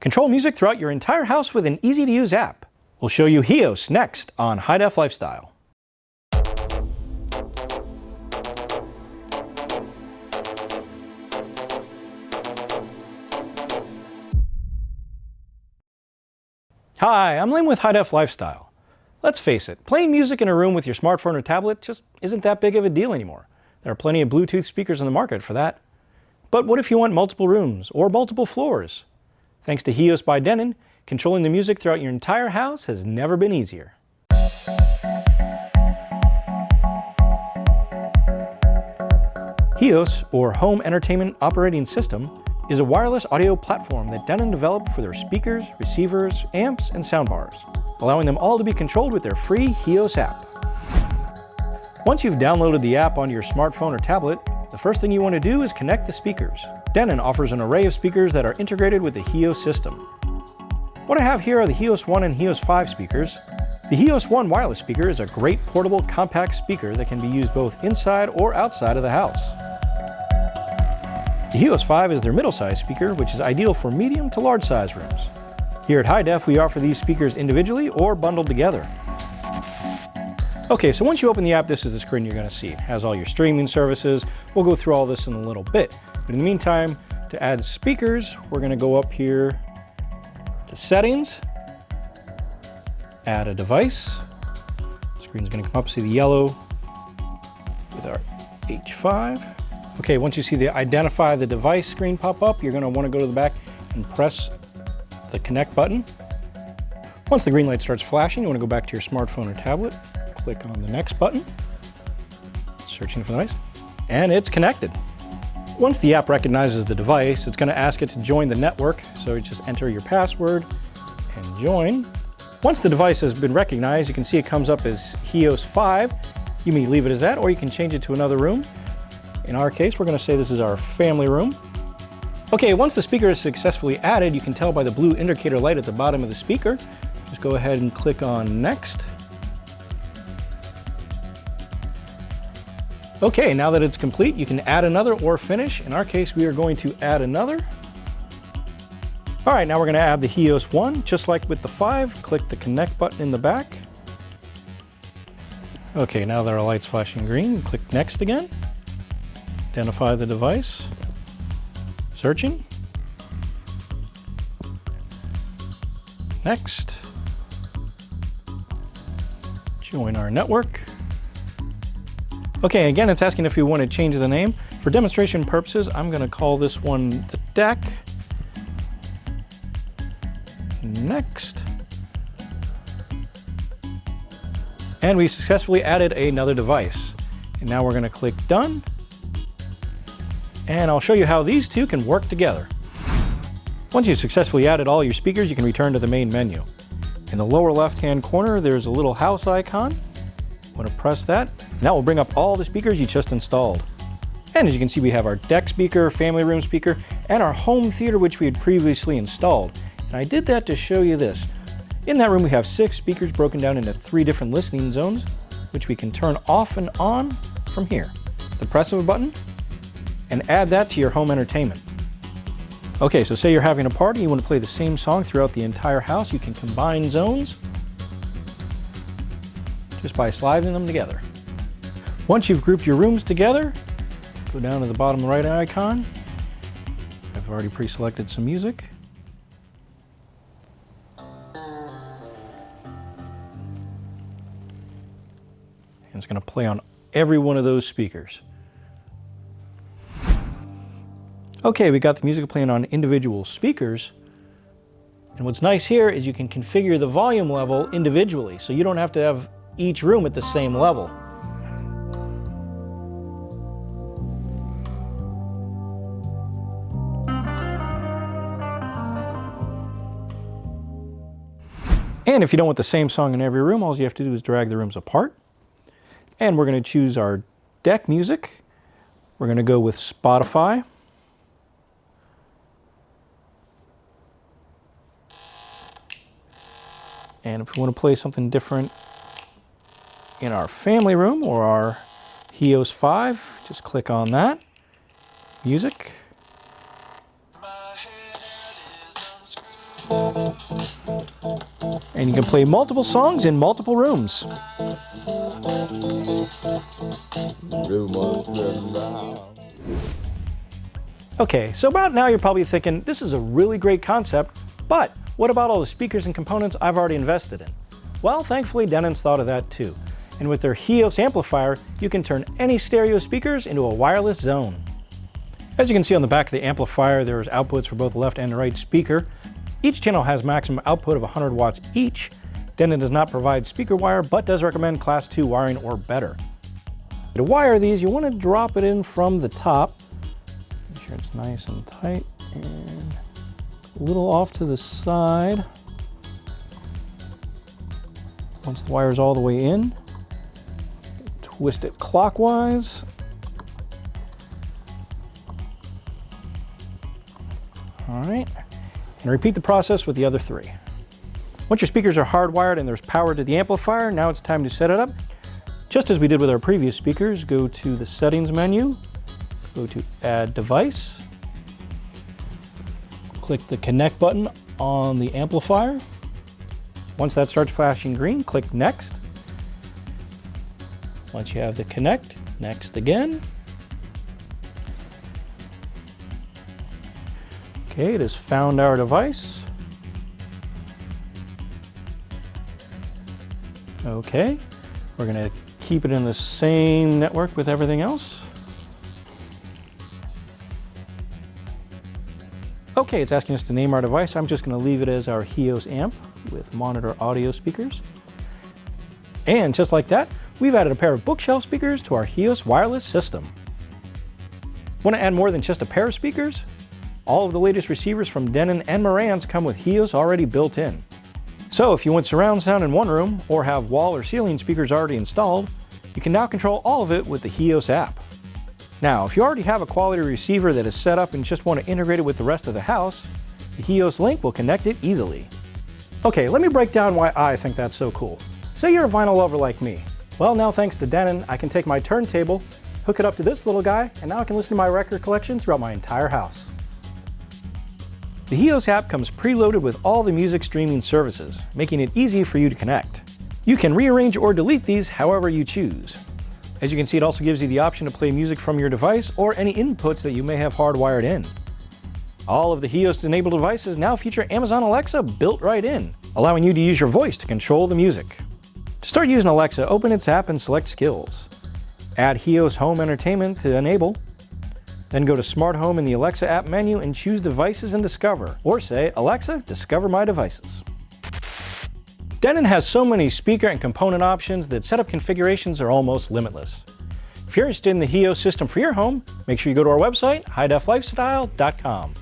Control music throughout your entire house with an easy-to-use app. We'll show you HEOS next on HiDEF Lifestyle. Hi, I'm Lynn with HiDEF Lifestyle. Let's face it, playing music in a room with your smartphone or tablet just isn't that big of a deal anymore. There are plenty of Bluetooth speakers on the market for that. But what if you want multiple rooms or multiple floors? Thanks to HEOS by Denon, controlling the music throughout your entire house has never been easier. HEOS, or Home Entertainment Operating System, is a wireless audio platform that Denon developed for their speakers, receivers, amps, and soundbars, allowing them all to be controlled with their free HEOS app. Once you've downloaded the app onto your smartphone or tablet, the first thing you want to do is connect the speakers. Denon offers an array of speakers that are integrated with the HEOS system. What I have here are the HEOS 1 and HEOS 5 speakers. The HEOS 1 wireless speaker is a great portable compact speaker that can be used both inside or outside of the house. The HEOS 5 is their middle-sized speaker, which is ideal for medium to large-size rooms. Here at HiDEF, we offer these speakers individually or bundled together. Okay, so once you open the app, this is the screen you're going to see. It has all your streaming services. We'll go through all this in a little bit. But in the meantime, to add speakers, we're going to go up here to Settings, add a device. The screen's going to come up, see the yellow with our H5. Okay, once you see the Identify the Device screen pop up, you're going to want to go to the back and press the Connect button. Once the green light starts flashing, you want to go back to your smartphone or tablet. Click on the next button, searching for the device, and it's connected. Once the app recognizes the device, it's going to ask it to join the network, so you just enter your password and join. Once the device has been recognized, you can see it comes up as HEOS 5. You may leave it as that, or you can change it to another room. In our case, we're going to say this is our family room. Okay, once the speaker is successfully added, you can tell by the blue indicator light at the bottom of the speaker. Just go ahead and click on Next. Okay, now that it's complete, you can add another or finish. In our case, we are going to add another. All right, now we're going to add the HEOS 1. Just like with the 5, click the Connect button in the back. Okay, now that our light's flashing green, click Next again. Identify the device. Searching. Next. Join our network. Okay, again, it's asking if you want to change the name. For demonstration purposes, I'm going to call this one the deck. Next. And we successfully added another device. And now we're going to click Done. And I'll show you how these two can work together. Once you've successfully added all your speakers, you can return to the main menu. In the lower left-hand corner, there's a little house icon. I'm going to press that. And that will bring up all the speakers you just installed. And as you can see, we have our deck speaker, family room speaker, and our home theater, which we had previously installed. And I did that to show you this. In that room, we have 6 speakers broken down into 3 different listening zones, which we can turn off and on from here. The press of a button, and add that to your home entertainment. Okay, so say you're having a party, you want to play the same song throughout the entire house. You can combine zones just by sliding them together. Once you've grouped your rooms together, go down to the bottom right icon. I've already pre-selected some music. And it's going to play on every one of those speakers. Okay, we got the music playing on individual speakers. And what's nice here is you can configure the volume level individually, so you don't have to have each room at the same level. And if you don't want the same song in every room, all you have to do is drag the rooms apart. And we're going to choose our deck music. We're going to go with Spotify. And if we want to play something different in our family room or our HEOS 5, just click on that. Music. And you can play multiple songs in multiple rooms. Okay, so about now you're probably thinking, this is a really great concept, but what about all the speakers and components I've already invested in? Well, thankfully Denon's thought of that too. And with their HEOS amplifier, you can turn any stereo speakers into a wireless zone. As you can see on the back of the amplifier, there's outputs for both the left and the right speaker. Each channel has maximum output of 100 watts each. Denon does not provide speaker wire, but does recommend Class 2 wiring or better. To wire these, you want to drop it in from the top. Make sure it's nice and tight, and a little off to the side. Once the wire's all the way in, twist it clockwise. All right, and repeat the process with the other three. Once your speakers are hardwired and there's power to the amplifier, now it's time to set it up. Just as we did with our previous speakers, go to the settings menu, go to add device, click the connect button on the amplifier. Once that starts flashing green, click next. Once you have the connect, next again. Okay, it has found our device. Okay, we're going to keep it in the same network with everything else. Okay, it's asking us to name our device. I'm just going to leave it as our HEOS amp with monitor audio speakers. And just like that, we've added a pair of bookshelf speakers to our HEOS wireless system. Want to add more than just a pair of speakers? All of the latest receivers from Denon and Marantz come with HEOS already built in. So if you want surround sound in one room or have wall or ceiling speakers already installed, you can now control all of it with the HEOS app. Now, if you already have a quality receiver that is set up and just want to integrate it with the rest of the house, the HEOS link will connect it easily. Okay, let me break down why I think that's so cool. Say you're a vinyl lover like me. Well, now thanks to Denon, I can take my turntable, hook it up to this little guy, and now I can listen to my record collection throughout my entire house. The HEOS app comes preloaded with all the music streaming services, making it easy for you to connect. You can rearrange or delete these however you choose. As you can see, it also gives you the option to play music from your device or any inputs that you may have hardwired in. All of the HEOS-enabled devices now feature Amazon Alexa built right in, allowing you to use your voice to control the music. To start using Alexa, open its app and select Skills. Add HEOS Home Entertainment to enable. Then go to Smart Home in the Alexa app menu and choose Devices and Discover, or say, Alexa, discover my devices. Denon has so many speaker and component options that setup configurations are almost limitless. If you're interested in the HEOS system for your home, make sure you go to our website, HiDEFlifestyle.com.